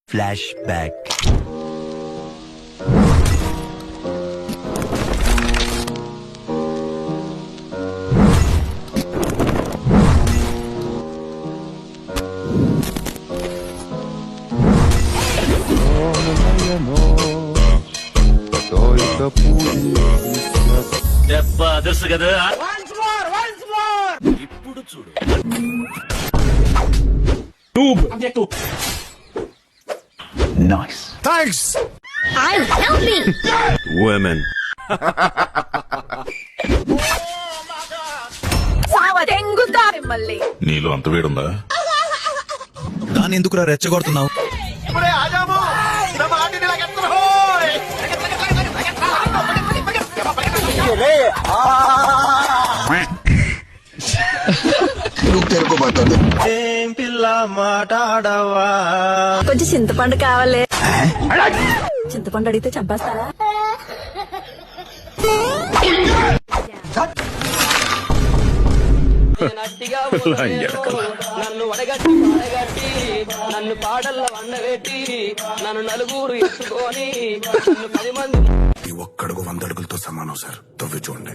Flashback. దెబ్బ others కదా. ఇప్పుడు చూడు. Nice. Thanks. I'll help me. Women. సావదెంగుతా మిమ్మల్ని. నీలో అంత వేడుందా? దాన్ని ఎందుకురా రెచ్చగొడుతున్నావు? ఏం పిల్ల మాట్లాడవా? కొంచెం చింతపండు కావాలి. చింతపండు అడిగితే చంపేస్తారా? నన్ను వడగట్టి పాడగట్టి నన్ను పాడల్లో వండబెట్టి నన్ను నలుగురు ఎత్తుకొని నన్ను 10 మంది ఈ ఒక్కడుగు 100 అడుగులతో సమానం సార్. తవ్వి చూడండి.